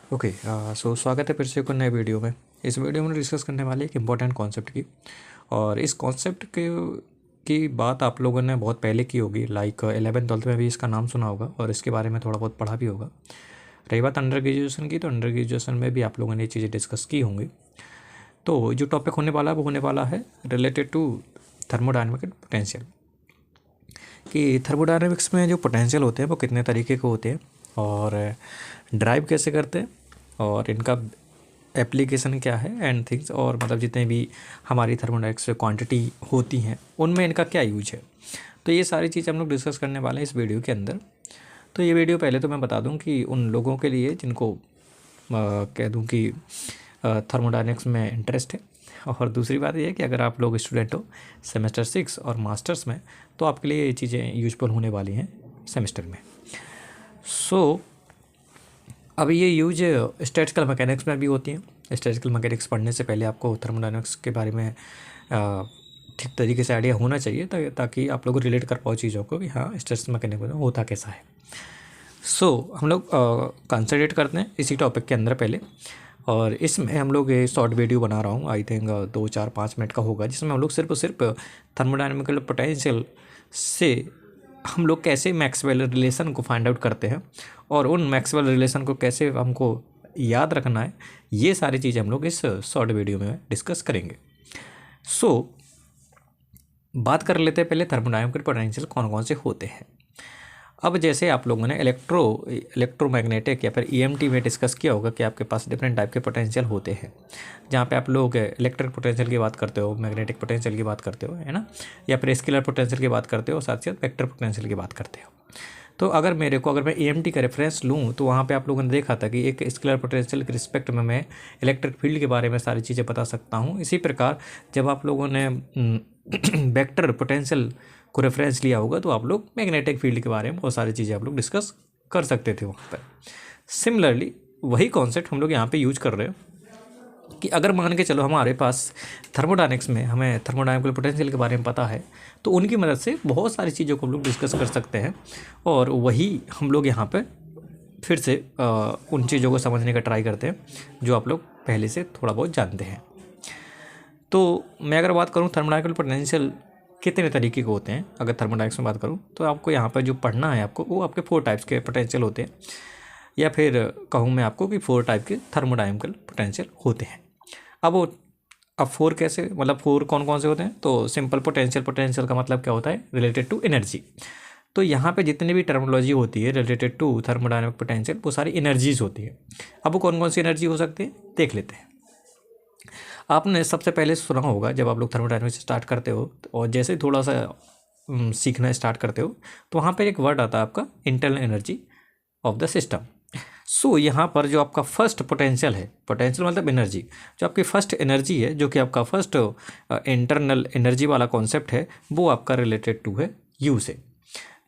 Okay. सो स्वागत है फिर से एक और नए वीडियो में। इस वीडियो में डिस्कस करने वाले एक इम्पॉर्टेंट कॉन्सेप्ट की, और इस कॉन्सेप्ट के की बात आप लोगों ने बहुत पहले की होगी, लाइक 11th-12th में भी इसका नाम सुना होगा और इसके बारे में थोड़ा बहुत पढ़ा भी होगा। रही बात अंडर ग्रेजुएशन की, तो अंडर ग्रेजुएशन में भी आप लोगों ने ये चीज़ें डिस्कस की होंगी। तो जो टॉपिक होने वाला है वो होने वाला है रिलेटेड टू थर्मोडायनेमिक पोटेंशियल, कि थर्मोडायनेमिक्स में जो पोटेंशियल होते हैं वो कितने तरीके के होते हैं और ड्राइव कैसे करते हैं और इनका एप्लीकेशन क्या है एंड थिंग्स, और मतलब जितने भी हमारी थर्मोडायनेमिक्स क्वांटिटी होती हैं उनमें इनका क्या यूज है। तो ये सारी चीज़ हम लोग डिस्कस करने वाले हैं इस वीडियो के अंदर। तो ये वीडियो पहले तो मैं बता दूं कि उन लोगों के लिए जिनको कह दूं कि थर्मोडायनेमिक्स में इंटरेस्ट है, और दूसरी बात ये है कि अगर आप लोग स्टूडेंट हो सेमेस्टर 6 और मास्टर्स में, तो आपके लिए ये चीज़ें यूजफुल होने वाली हैं सेमेस्टर में। सो अब ये यूज स्टैटिस्टिकल मैकेनिक्स में भी होती हैं। स्टैटिस्टिकल मैकेनिक्स पढ़ने से पहले आपको थर्मोडायनेमिक्स के बारे में ठीक तरीके से आइडिया होना चाहिए, ताकि आप लोग रिलेट कर पाओ चीज़ों को कि हाँ स्टैटिस्टिकल मैकेनिक्स में होता कैसा है। हम लोग कंसंट्रेट करते हैं इसी टॉपिक के अंदर पहले, और इसमें हम लोग ये शॉर्ट वीडियो बना रहा हूँ, आई थिंक 2-4-5 मिनट का होगा, जिसमें हम लोग सिर्फ और सिर्फ थर्मोडायनेमिकल पोटेंशियल से हम लोग कैसे मैक्सवेल रिलेशन को फाइंड आउट करते हैं और उन मैक्सवेल रिलेशन को कैसे हमको याद रखना है, ये सारी चीज़ें हम लोग इस शॉर्ट वीडियो में डिस्कस करेंगे। बात कर लेते हैं पहले थर्मोडायनेमिकल पोटेंशियल कौन कौन से होते हैं। अब जैसे आप लोगों ने इलेक्ट्रोमैग्नेटिक या फिर ईएमटी में डिस्कस किया होगा कि आपके पास डिफरेंट टाइप के पोटेंशियल होते हैं, जहाँ पे आप लोग इलेक्ट्रिक पोटेंशियल की बात करते हो, मैग्नेटिक पोटेंशियल की बात करते हो, है ना, या फिर स्केलर पोटेंशियल की बात करते हो, साथ साथ वेक्टर पोटेंशियल की बात करते हो। तो अगर मैं ईएमटी का रेफरेंस लूँ तो वहाँ पे आप लोगों ने देखा था कि एक स्केलर पोटेंशियल के रिस्पेक्ट में मैं इलेक्ट्रिक फील्ड के बारे में सारी चीज़ें बता सकता हूँ। इसी प्रकार जब आप लोगों ने वेक्टर पोटेंशियल को रेफरेंस लिया होगा तो आप लोग मैग्नेटिक फील्ड के बारे में बहुत सारी चीज़ें आप लोग डिस्कस कर सकते थे वहाँ पर। सिमिलरली वही कॉन्सेप्ट हम लोग यहाँ पे यूज कर रहे हैं कि अगर मान के चलो हमारे पास थर्मोडायनेमिक्स में हमें थर्मोडायनेमिकल पोटेंशियल के बारे में पता है, तो उनकी मदद से बहुत सारी चीज़ों को हम लोग डिस्कस कर सकते हैं, और वही हम लोग यहाँ पे फिर से उन चीज़ों को समझने का ट्राई करते हैं जो आप लोग पहले से थोड़ा बहुत जानते हैं। तो मैं अगर बात करूँ थर्मोडायनेमिकल पोटेंशियल कितने तरीके के होते हैं, अगर थर्मोडायनेमिक्स में बात करूँ तो आपको यहाँ पर जो पढ़ना है आपको, वो आपके 4 टाइप्स के पोटेंशियल होते हैं, या फिर कहूँ मैं आपको कि 4 टाइप के थर्मोडायनेमिकल पोटेंशियल होते हैं। अब 4 कैसे, मतलब 4 कौन कौन से होते हैं। तो सिंपल पोटेंशियल का मतलब क्या होता है, रिलेटेड टू एनर्जी। तो यहाँ पे जितनी भी टर्मिनोलॉजी होती है रिलेटेड टू थर्मोडायनेमिक पोटेंशियल, वो सारी एनर्जीज होती है। अब वो कौन कौन सी एनर्जी हो सकती है देख लेते हैं। आपने सबसे पहले सुना होगा जब आप लोग थर्मोडायनेमिक्स स्टार्ट करते हो, और जैसे ही थोड़ा सा सीखना स्टार्ट करते हो, तो वहाँ पर एक वर्ड आता है आपका internal energy of the system. यहाँ पर जो आपका फर्स्ट पोटेंशियल है, पोटेंशियल मतलब एनर्जी, जो आपकी फर्स्ट एनर्जी है, जो कि आपका फर्स्ट इंटरनल एनर्जी वाला कॉन्सेप्ट है, वो आपका रिलेटेड टू है यू से।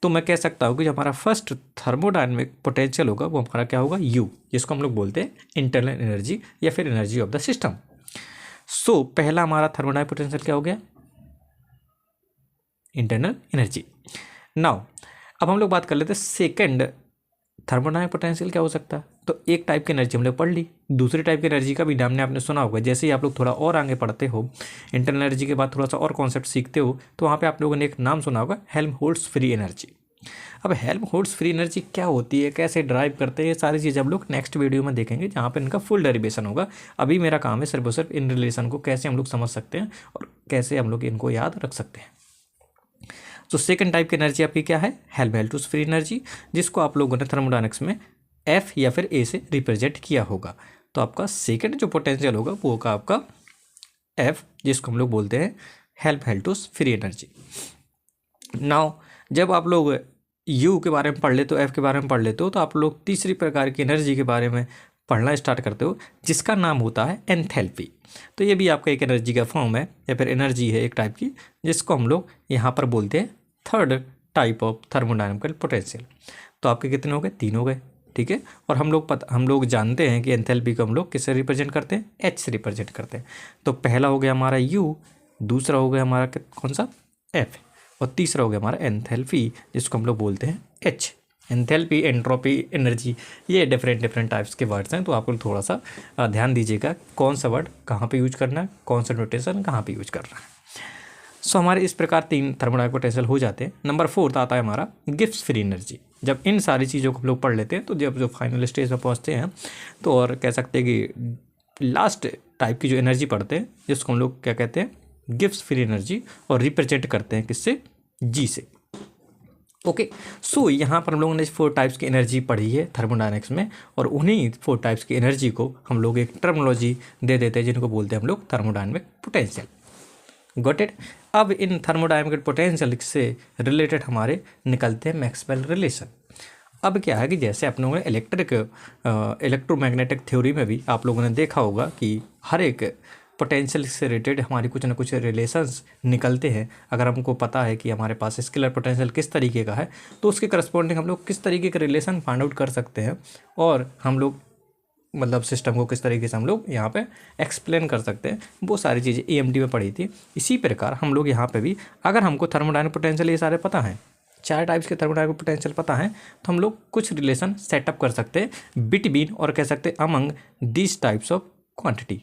तो मैं कह सकता हूँ कि जो हमारा फर्स्ट थर्मोडायनेमिक पोटेंशियल होगा वो हमारा क्या होगा, यू, जिसको हम लोग बोलते हैं इंटरनल एनर्जी या फिर एनर्जी ऑफ द सिस्टम। पहला हमारा थर्मोडायनेमिक पोटेंशियल क्या हो गया, इंटरनल एनर्जी। नाउ अब हम लोग बात कर लेते हैं सेकेंड थर्मोडायनेमिक पोटेंशियल क्या हो सकता है। तो एक टाइप की एनर्जी हम लोग पढ़ ली, दूसरी टाइप की एनर्जी का भी नाम आपने सुना होगा। जैसे ही आप लोग थोड़ा और आगे पढ़ते हो, इंटरनल एनर्जी के बाद थोड़ा सा और कॉन्सेप्ट सीखते हो, तो वहाँ पे आप लोगों ने एक नाम सुना होगा, हेल्महोल्ट्ज़ फ्री एनर्जी। अब हेल्महोल्ट्ज़ फ्री एनर्जी क्या होती है, कैसे ड्राइव करते हैं, ये सारी चीज़ें हम लोग नेक्स्ट वीडियो में देखेंगे, जहाँ पर इनका फुल डेरिवेशन होगा। अभी मेरा काम है सिर्फ और सिर्फ इन रिलेशन को कैसे हम लोग समझ सकते हैं और कैसे हम लोग इनको याद रख सकते हैं। तो सेकंड टाइप की एनर्जी आपकी क्या है, हेल्महोल्ट्ज़ फ्री एनर्जी, जिसको आप लोगों ने थर्मोडायनेमिक्स में एफ या फिर ए से रिप्रेजेंट किया होगा। तो आपका सेकंड जो पोटेंशियल होगा वो होगा आपका एफ, जिसको हम लोग बोलते हैं हेल्महोल्ट्ज़ फ्री एनर्जी। नाउ जब आप लोग यू के बारे में पढ़ लेते हो, एफ के बारे में पढ़ लेते हो, तो आप लोग तीसरी प्रकार की एनर्जी के बारे में पढ़ना स्टार्ट करते हो, जिसका नाम होता है एंथैल्पी। तो ये भी आपका एक एनर्जी का फॉर्म है या फिर एनर्जी है एक टाइप की, जिसको हम लोग यहाँ पर बोलते हैं third type of thermodynamical potential. तो आपके कितने हो गए, 3 हो गए, ठीक है। और हम लोग जानते हैं कि एंथैल्पी को हम लोग किससे रिप्रेजेंट करते हैं, एच से रिप्रेजेंट करते हैं। तो पहला हो गया हमारा यू, दूसरा हो गया हमारा कौन सा, एफ, और तीसरा हो गया हमारा एंथैल्पी, जिसको हम लोग बोलते हैं एच। एंथैल्पी, एंट्रोपी, एनर्जी, ये डिफरेंट टाइप्स के वर्ड्स हैं, तो आपको थोड़ा सा ध्यान दीजिएगा कौन सा वर्ड कहाँ पे यूज करना है, कौन सा नोटेशन कहाँ पे यूज करना है। सो हमारे इस प्रकार 3 थर्मोडायनामिक पोटेंशियल हो जाते हैं। नंबर 4 आता है हमारा गिब्स फ्री एनर्जी। जब इन सारी चीज़ों को हम लोग पढ़ लेते हैं तो जब जो फाइनल स्टेज में पहुँचते हैं तो और कह सकते हैं कि लास्ट टाइप की जो एनर्जी पढ़ते हैं जिसको हम लोग क्या कहते हैं, गिब्स फ्री एनर्जी, और रिप्रेजेंट करते हैं किससे, जी से। ओके, सो यहाँ पर हम लोगों ने 4 टाइप्स की एनर्जी पढ़ी है थर्मोडायनेमिक्स में, और उन्हीं 4 टाइप्स की एनर्जी को हम लोग एक टर्मिनोलॉजी दे देते हैं जिनको बोलते हैं हम लोग थर्मोडायनेमिक पोटेंशियल। Got it. अब इन थर्मोडायनेमिक पोटेंशियल से रिलेटेड हमारे निकलते हैं मैक्सवेल रिलेशन। अब क्या है कि जैसे आप लोगों ने इलेक्ट्रोमैग्नेटिक थ्योरी में भी आप लोगों ने देखा होगा कि हर एक पोटेंशियल से रिलेटेड हमारी कुछ ना कुछ रिलेशंस निकलते हैं। अगर हमको पता है कि हमारे पास स्केलर पोटेंशियल किस तरीके का है तो उसके करस्पॉन्डिंग हम लोग किस तरीके के रिलेशन फाइंड आउट कर सकते हैं, और हम लोग मतलब सिस्टम को किस तरीके से हम लोग यहाँ पे एक्सप्लेन कर सकते हैं, वो सारी चीज़ें ईएमटी में पढ़ी थी। इसी प्रकार हम लोग यहाँ पे भी अगर हमको थर्मोडायनामिक पोटेंशियल ये सारे पता हैं, 4 टाइप्स के थर्मोडायनामिक पोटेंशियल पता है, तो हम लोग कुछ रिलेशन सेटअप कर सकते हैं बिटवीन, और कह सकते हैं among this types of quantity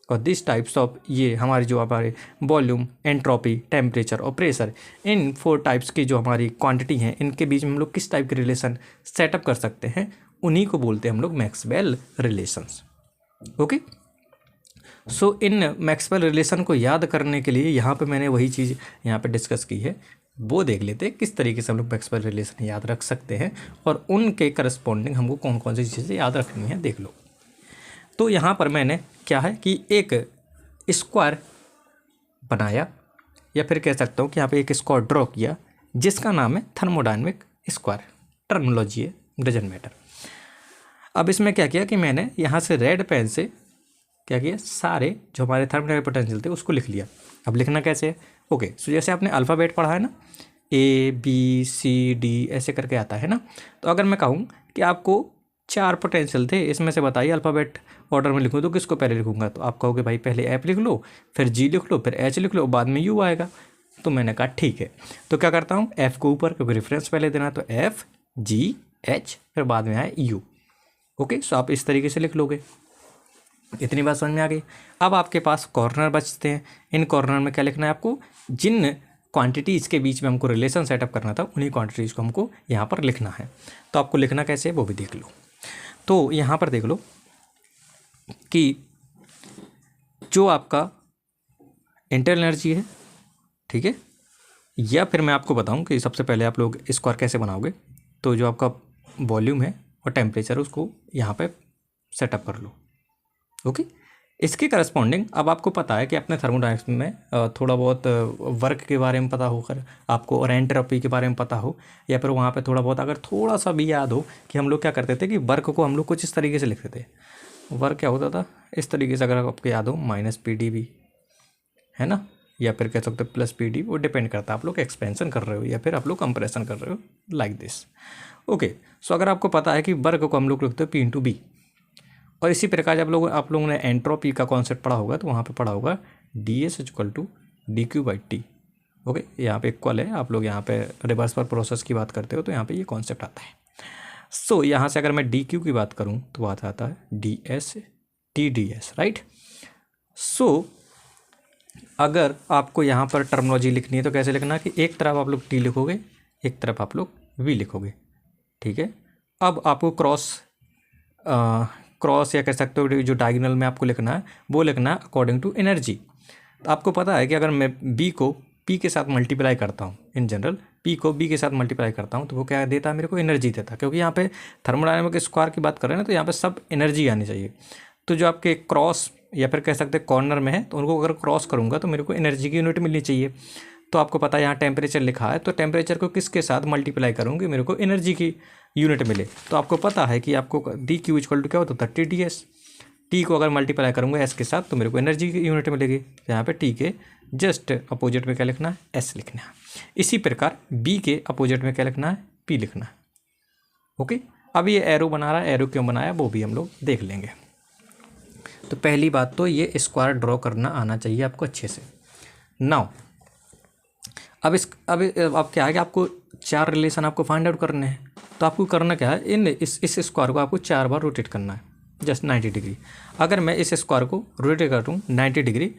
और दिस टाइप्स ऑफ, ये हमारी जो हमारे वॉल्यूम, एंट्रोपी, टेम्परेचर और प्रेशर, इन 4 टाइप्स की जो हमारी क्वांटिटी हैं इनके बीच में हम लोग किस टाइप के रिलेशन सेटअप कर सकते हैं, उन्हीं को बोलते हैं हम लोग मैक्सवेल रिलेशंस। ओके, सो इन मैक्सवेल रिलेशन को याद करने के लिए यहाँ पे मैंने वही चीज़ यहाँ पे डिस्कस की है, वो देख लेते हैं किस तरीके से हम लोग मैक्सवेल रिलेशन याद रख सकते हैं और उनके करस्पॉन्डिंग हमको कौन कौन सी चीज़ें याद रखनी है, देख लो। तो यहाँ पर मैंने क्या है कि एक स्क्वायर बनाया, या फिर कह सकता हूँ कि यहाँ पे एक स्क्वायर ड्रॉ किया जिसका नाम है थर्मोडायनेमिक स्क्वायर। टर्मिनोलॉजी है, डजंट मैटर। अब इसमें क्या किया कि मैंने यहाँ से रेड पेन से क्या किया, सारे जो हमारे थर्मोडायनेमिक पोटेंशियल थे उसको लिख लिया। अब लिखना कैसे है, ओके, सो जैसे आपने अल्फ़ाबेट पढ़ा है ना, ABCD ऐसे करके आता है ना, तो अगर मैं कहूँ कि आपको 4 पोटेंशियल थे, इसमें से बताइए अल्फ़ाबेट ऑर्डर में लिखूँ तो किसको पहले लिखूँगा, तो आप कहोगे भाई पहले F लिख लो, फिर G लिख लो, फिर H लिख लो, बाद में U आएगा। तो मैंने कहा ठीक है, तो क्या करता हूँ, F को ऊपर, क्योंकि रेफरेंस पहले देना, तो F G H, फिर बाद में आए U। ओके, सो आप इस तरीके से लिख लोगे। इतनी बात समझ में आ गई। अब आपके पास कॉर्नर बचते हैं, इन कॉर्नर में क्या लिखना है आपको, जिन क्वांटिटीज़ के बीच में हमको रिलेशन सेटअप करना था उन्हीं क्वांटिटीज़ को हमको यहाँ पर लिखना है। तो आपको लिखना कैसे है वो भी देख लो। तो यहाँ पर देख लो कि जो आपका इंटरनल एनर्जी है, ठीक है, या फिर मैं आपको बताऊं कि सबसे पहले आप लोग स्क्वायर कैसे बनाओगे। तो जो आपका वॉल्यूम है और टेम्परेचर उसको यहाँ पे सेटअप कर लो। ओके, इसके करस्पॉन्डिंग अब आपको पता है कि अपने थर्मोडायनेमिक्स में थोड़ा बहुत वर्क के बारे में पता होकर आपको, और एंट्रोपी के बारे में पता हो, या फिर वहाँ पे थोड़ा बहुत अगर थोड़ा सा भी याद हो कि हम लोग क्या करते थे कि वर्क को हम लोग कुछ इस तरीके से लिखते थे। वर्क क्या होता था इस तरीके से, अगर आपको याद हो -PdV है ना, या फिर कह सकते हो +PD, वो डिपेंड करता है आप लोग एक्सपेंशन कर रहे हो या फिर आप लोग कंप्रेशन कर रहे हो, लाइक दिस। ओके, सो अगर आपको पता है कि वर्क को हम लोग लिखते हो P×B, और इसी प्रकार जब आप लोगों ने एंट्रोपी का कॉन्सेप्ट पढ़ा होगा तो वहाँ पे पढ़ा होगा DS = dQ/T। ओके, यहाँ पे इक्वल है, आप लोग यहाँ पे रिवर्स पर प्रोसेस की बात करते हो तो यहाँ पे ये कॉन्सेप्ट आता है। सो यहाँ से अगर मैं DQ की बात करूँ तो बात आता है DS/TdS, राइट। सो अगर आपको यहाँ पर टर्मिनोलॉजी लिखनी है तो कैसे लिखना कि एक तरफ आप लोग T लिखोगे, एक तरफ आप लोग V लिखोगे, ठीक है। अब आपको क्रॉस या कह सकते हो जो डायगोनल में आपको लिखना है वो लिखना है अकॉर्डिंग टू एनर्जी। तो आपको पता है कि अगर मैं B को P के साथ मल्टीप्लाई करता हूँ, इन जनरल P को B के साथ मल्टीप्लाई करता हूँ तो वो क्या देता है, मेरे को एनर्जी देता है। क्योंकि यहाँ पे थर्मोडायनामिक स्क्वायर की बात कर रहे हैं ना, तो यहाँ पे सब एनर्जी आनी चाहिए। तो जो आपके क्रॉस या फिर कह सकते हैं कॉर्नर में है तो उनको अगर क्रॉस करूँगा तो मेरे को एनर्जी की यूनिट मिलनी चाहिए। तो आपको पता है यहाँ टेम्परेचर लिखा है, तो टेम्परेचर को किसके साथ मल्टीप्लाई करूँगी मेरे को एनर्जी की यूनिट मिले। तो आपको पता है कि आपको DQ = क्या होता है, TdS। T को अगर मल्टीप्लाई करूँगा S के साथ तो मेरे को एनर्जी की यूनिट मिलेगी। यहाँ पे T के जस्ट अपोजिट में क्या लिखना है, S लिखना है। इसी प्रकार B के अपोजिट में क्या लिखना है, P लिखना है। ओके, अब ये एरो बना रहा है, एरो क्यों बनाया वो भी हम लोग देख लेंगे। तो पहली बात तो ये स्क्वायर ड्रॉ करना आना चाहिए आपको अच्छे से। नाउ अब क्या है कि आपको 4 रिलेशन आपको फाइंड आउट करने हैं, तो आपको करना क्या है, इस स्क्वायर को आपको 4 बार रोटेट करना है, जस्ट 90 डिग्री। अगर मैं इस स्क्वायर को रोटेट करूँ 90 डिग्री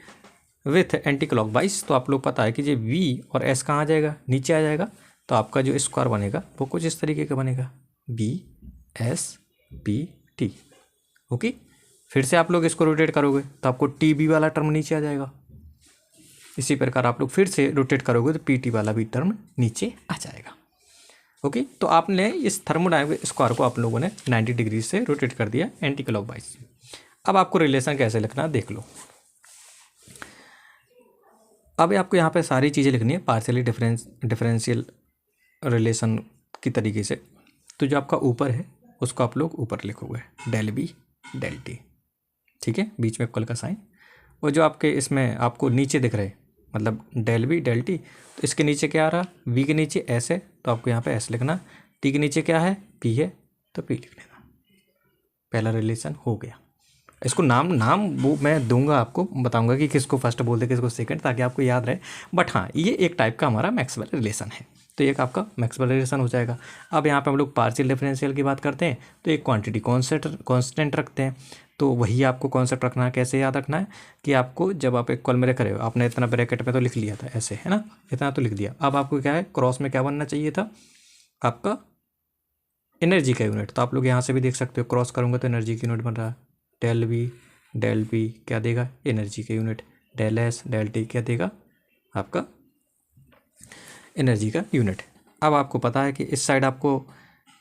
विथ एंटी क्लॉकवाइज, तो आप लोग पता है कि ये वी और एस कहाँ आ जाएगा, नीचे आ जाएगा। तो आपका जो स्क्वायर बनेगा वो कुछ इस तरीके का बनेगा, B S P T. Okay, फिर से आप लोग इसको रोटेट करोगे तो आपको टी बी वाला टर्म नीचे आ जाएगा। इसी प्रकार आप लोग फिर से रोटेट करोगे तो पी टी वाला भी टर्म नीचे आ जाएगा। ओके, तो आपने इस थर्मोडायनामिक स्क्वायर को आप लोगों ने 90 डिग्री से रोटेट कर दिया एंटी क्लॉकवाइज। अब आपको रिलेशन कैसे लिखना है देख लो। अब आपको यहाँ पे सारी चीज़ें लिखनी है पार्शियली डिफरेंशियल रिलेशन की तरीके से। तो जो आपका ऊपर है उसको आप लोग ऊपर लिखोगे, डेल बी डेल टी, ठीक है, बीच में इक्वल का साइन। और जो आपके इसमें आपको नीचे दिख रहे मतलब डेल बी डेल टी, तो इसके नीचे क्या आ रहा, वी के नीचे एस है तो आपको यहाँ पे एस लिखना, टी के नीचे क्या है, पी है तो पी लिख लेना। पहला रिलेशन हो गया। इसको नाम वो मैं दूंगा, आपको बताऊंगा कि किसको फर्स्ट बोलते किसको सेकंड, ताकि आपको याद रहे। बट हाँ, ये एक टाइप का हमारा मैक्सवेल रिलेशन है, तो एक आपका मैक्सवेल रिलेशन हो जाएगा। अब यहाँ पे हम लोग पार्शियल डिफरेंशियल की बात करते हैं तो एक क्वांटिटी कांस्टेंट रखते हैं। तो वही आपको कॉन्सेप्ट रखना है। कैसे याद रखना है कि आपको जब आप इक्वल में रख रहे हो, आपने इतना ब्रैकेट में तो लिख लिया था ऐसे, है ना, इतना तो लिख दिया। अब आपको क्या है, क्रॉस में क्या बनना चाहिए था, आपका एनर्जी का यूनिट। तो आप लोग यहाँ से भी देख सकते हो, क्रॉस करूँगा तो एनर्जी की यूनिट बन रहा है, डेल बी क्या देगा, एनर्जी का unit, del S del T क्या देगा, आपका एनर्जी का यूनिट। अब आपको पता है कि इस साइड आपको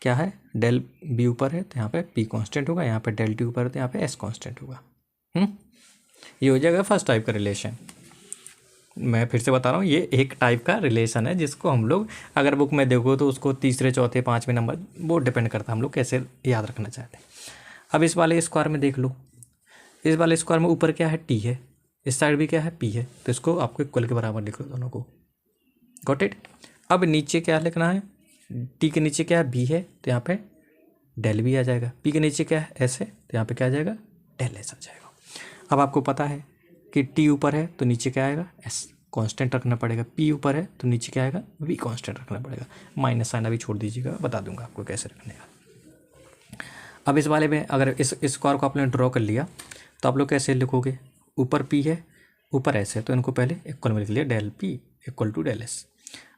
क्या है, डेल बी ऊपर है तो यहाँ पे पी कांस्टेंट होगा, यहाँ पे डेल टी ऊपर है तो यहाँ पे एस कांस्टेंट होगा। ये हो जाएगा फर्स्ट टाइप का रिलेशन। मैं फिर से बता रहा हूँ, ये एक टाइप का रिलेशन है जिसको हम लोग अगर बुक में देखो तो उसको तीसरे चौथे पाँचवें नंबर वो डिपेंड करता है हम लोग कैसे याद रखना चाहते हैं। अब इस वाले स्क्वायर में देख लो, इस वाले स्क्वायर में ऊपर क्या है, टी है, इस साइड भी क्या है, पी है, तो इसको आपको इक्वल के बराबर लिख लो दोनों को। Got it. अब नीचे क्या लिखना है, टी के नीचे क्या है, बी है तो यहाँ पे डेल बी आ जाएगा, पी के नीचे क्या है, एस है तो यहाँ पे क्या आ जाएगा, डेल एस आ जाएगा। अब आपको पता है कि टी ऊपर है तो नीचे क्या आएगा, एस कांस्टेंट रखना पड़ेगा, पी ऊपर है तो नीचे क्या आएगा, वी कांस्टेंट रखना पड़ेगा। माइनस साइन अभी छोड़ दीजिएगा, बता दूंगा आपको कैसे रखने का। अब इस वाले में अगर इस स्क्वायर को आपने ड्रॉ कर लिया तो आप लोग कैसे लिखोगे, ऊपर पी है ऊपर एस है तो इनको पहले इक्वल में लिख लिया, del P equal to del S.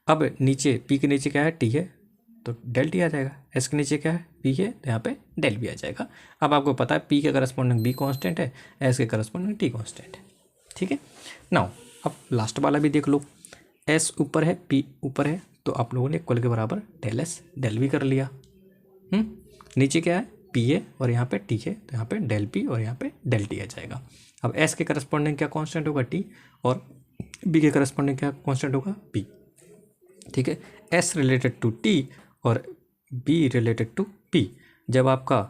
अब नीचे पी के नीचे क्या है, टी है तो डेल टी आ जाएगा, एस के नीचे क्या है, पी है तो यहाँ पे डेल बी आ जाएगा। अब आपको पता है पी के करस्पॉन्डिंग बी कांस्टेंट है, एस के करस्पॉन्डिंग टी कांस्टेंट है, ठीक है। नाउ अब लास्ट वाला भी देख लो, एस ऊपर है पी ऊपर है तो आप लोगों ने इक्वल के बराबर डेल एस डेल बी कर लिया। नीचे क्या है, पी है और यहाँ पे टी है तो यहाँ पे डेल पी और यहाँ पे डेल टी आ जाएगा। अब एस के करस्पॉन्डिंग क्या कांस्टेंट होगा, टी, और बी के करस्पॉन्डिंग क्या कांस्टेंट होगा, पी, ठीक है। एस रिलेटेड टू टी और बी रिलेटेड टू पी। जब आपका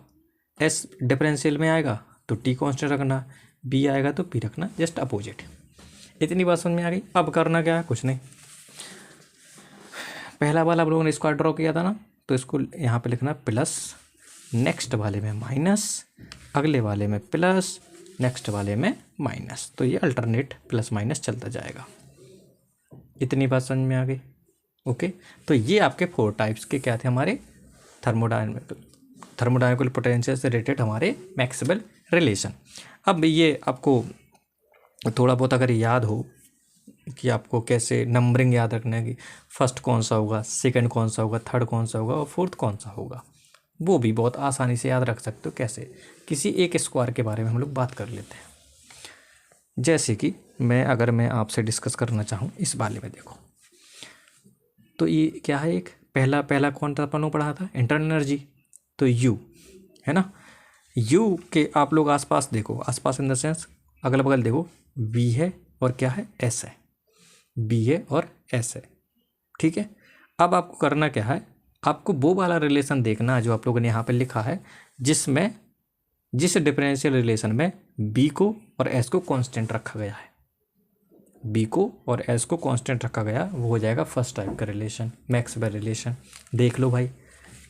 एस डिफरेंशियल में आएगा तो टी कांस्टेंट रखना, बी आएगा तो पी रखना, जस्ट अपोजिट। इतनी बात समझ में आ गई। अब करना क्या है, कुछ नहीं, पहला वाला आप लोगों ने स्क्वायर ड्रॉ किया था ना, तो इसको यहाँ पे लिखना प्लस, नेक्स्ट वाले में माइनस, अगले वाले में प्लस, नेक्स्ट वाले में माइनस, तो ये अल्टरनेट प्लस माइनस चलता जाएगा। इतनी बात समझ में आ गई। ओके, तो ये आपके 4 टाइप्स के क्या थे, हमारे थर्मोडायनामिकल पोटेंशियल से रिलेटेड हमारे मैक्सवेल रिलेशन। अब ये आपको थोड़ा बहुत अगर याद हो कि आपको कैसे नंबरिंग याद रखना है कि फर्स्ट कौन सा होगा, सेकंड कौन सा होगा, थर्ड कौन सा होगा और फोर्थ कौन सा होगा, वो भी बहुत आसानी से याद रख सकते हो। कैसे, किसी एक स्क्वायर के बारे में हम लोग बात कर लेते हैं। जैसे कि अगर मैं आपसे डिस्कस करना चाहूँ इस वाले में, देखो तो ये क्या है, एक पहला कौन सा अपन पढ़ा था, इंटरनल एनर्जी, तो यू है ना। यू के आप लोग आसपास देखो, आसपास इन द सेंस अगल बगल देखो, वी है और क्या है, एस है, बी है और एस है, ठीक है। अब आपको करना क्या है, आपको वो वाला रिलेशन देखना है जो आप लोगों ने यहाँ पे लिखा है, जिस डिफरेंशियल रिलेशन में बी को और एस को कांस्टेंट रखा गया है, बी को और एस को कांस्टेंट रखा गया, वो हो जाएगा फर्स्ट टाइप का रिलेशन, मैक्सवेल रिलेशन। देख लो भाई,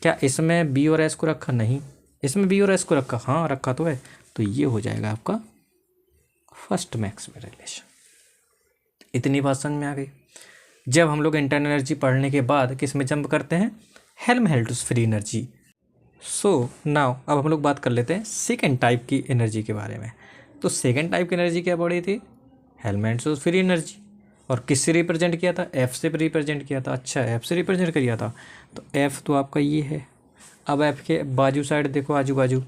क्या इसमें बी और एस को रखा, नहीं, इसमें बी और एस को रखा, हाँ रखा तो है, तो ये हो जाएगा आपका फर्स्ट मैक्सवेल रिलेशन। इतनी बात समझ में आ गई। जब हम लोग इंटरनल एनर्जी पढ़ने के बाद किस में जंप करते हैं, Helmholtz free energy. So now अब हम लोग बात कर लेते हैं सेकेंड टाइप की एनर्जी के बारे में। तो सेकेंड टाइप की एनर्जी क्या पड़ी थी, हेल्महोल्ट्ज़ फ्री एनर्जी। और किससे रिप्रेजेंट किया था, एफ से रिप्रेजेंट किया था। अच्छा, एफ से रिप्रेजेंट किया था, तो एफ तो आपका ये है। अब एफ के बाजू साइड देखो, आजू बाजू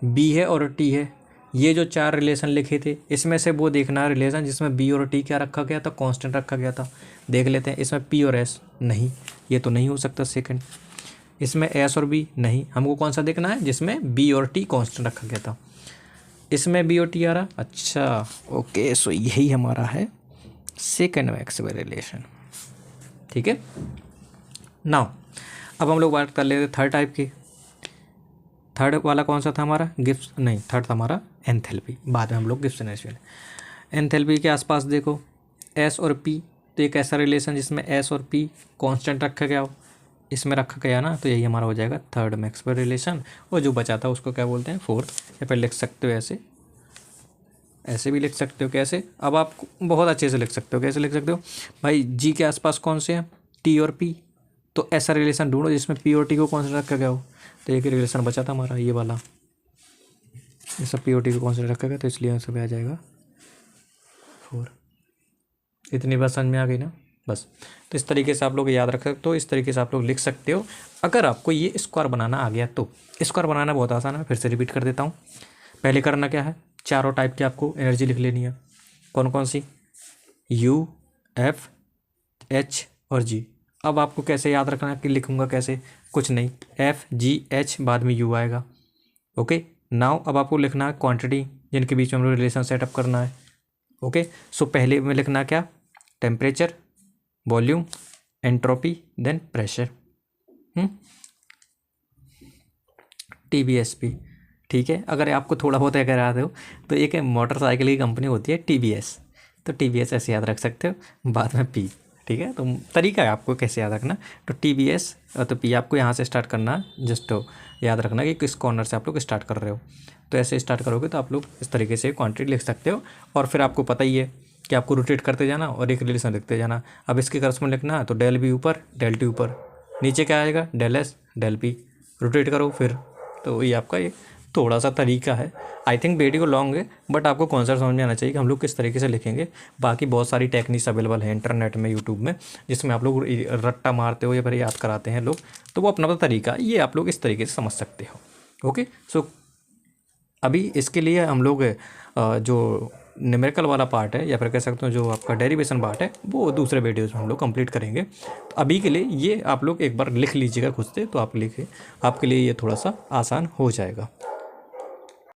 बी है और टी है। ये जो 4 रिलेशन लिखे थे इसमें से वो देखना है रिलेशन जिसमें बी और टी क्या रखा गया था, कांस्टेंट रखा गया था। देख लेते हैं, इसमें पी और एस नहीं, ये तो नहीं हो सकता सेकंड। इसमें एस और बी नहीं, हमको कौन सा देखना है जिसमें बी और टी कांस्टेंट रखा गया था। इसमें बी और टी आ रहा, अच्छा ओके। सो यही हमारा है सेकंड मैक्सवेल रिलेशन, ठीक है। नाउ अब हम लोग बात कर लेते थर्ड टाइप की। थर्ड वाला कौन सा था हमारा, गिब्स नहीं, थर्ड था हमारा एंथैल्पी। बाद में हम लोग गिब्स एनर्जी। एंथैल्पी के आसपास देखो एस और पी, तो एक ऐसा रिलेशन जिसमें एस और पी कांस्टेंट रखा गया हो, इसमें रखा गया ना, तो यही हमारा हो जाएगा थर्ड मैक्सवेल रिलेशन। और जो बचा था उसको क्या बोलते हैं, फोर्थ। या फिर लिख सकते हो ऐसे, ऐसे भी लिख सकते हो। कैसे, अब आप बहुत अच्छे से लिख सकते हो। कैसे लिख सकते हो भाई, जी के आसपास कौन से हैं, टी और पी, तो ऐसा रिलेशन ढूंढो जिसमें पी और टी को कांस्टेंट रखा गया हो। तो एक रिलेशन बचा था हमारा ये वाला, ये सब पी और टी को कांस्टेंट रखा गया, तो इसलिए आंसर में आ जाएगा 4। इतनी बात समझ में आ गई ना, बस। तो इस तरीके से आप लोग याद रख सकते हो, इस तरीके से आप लोग लिख सकते हो। अगर आपको ये स्क्वायर बनाना आ गया तो स्क्वायर बनाना बहुत आसान है, फिर से रिपीट कर देता हूँ। पहले करना क्या है, चारों टाइप की आपको एनर्जी लिख लेनी है। कौन कौन सी, यू, एफ, एच और जी। अब आपको कैसे याद रखना है कि लिखूंगा कैसे, कुछ नहीं, एफ जी एच बाद में यू आएगा। ओके, नाउ अब आपको लिखना है क्वांटिटी जिनके बीच में हम लोग रिलेशन सेटअप करना है। ओके, सो पहले में लिखना क्या, temperature, volume, entropy, then pressure, TBSP। ठीक है, अगर आपको थोड़ा बहुत अगर याद हो तो एक मोटरसाइकिल की कंपनी होती है TBS, तो TBS ऐसे याद रख सकते हो, बाद में P। ठीक है, तो तरीका है आपको कैसे याद रखना। तो TBS तो P आपको यहाँ से स्टार्ट करना है, जस्ट याद रखना कि किस कॉर्नर से आप लोग स्टार्ट कर रहे हो। तो ऐसे स्टार्ट करोगे तो आप लोग इस तरीके से क्वांटिटी लिख सकते हो। और फिर आपको पता ही है कि आपको रोटेट करते जाना और एक रिलेशन लिखते जाना। अब इसके करस्पॉन्ड लिखना है तो डेल बी ऊपर, डेल टी ऊपर, नीचे क्या आएगा, del S, del P. Rotate करो फिर, तो ये आपका ये थोड़ा सा तरीका है। आई थिंक वीडियो लॉन्ग है, बट आपको कॉन्सेप्ट समझ में आना चाहिए कि हम लोग किस तरीके से लिखेंगे। बाकी बहुत सारी टेक्निक्स अवेलेबल है इंटरनेट में, यूट्यूब में, जिसमें आप लोग रट्टा मारते हो या फिर याद कराते हैं लोग, तो वो अपना अपना तरीका, ये आप लोग इस तरीके से समझ सकते हो। ओके, सो अभी इसके लिए हम लोग जो न्यूमेरिकल वाला पार्ट है या फिर कह सकते हो जो आपका डेरिवेशन पार्ट है, वो दूसरे वीडियोज़ में हम लोग कंप्लीट करेंगे। तो अभी के लिए ये आप लोग एक बार लिख लीजिएगा खुद से, तो आप लिखे, आपके लिए ये थोड़ा सा आसान हो जाएगा।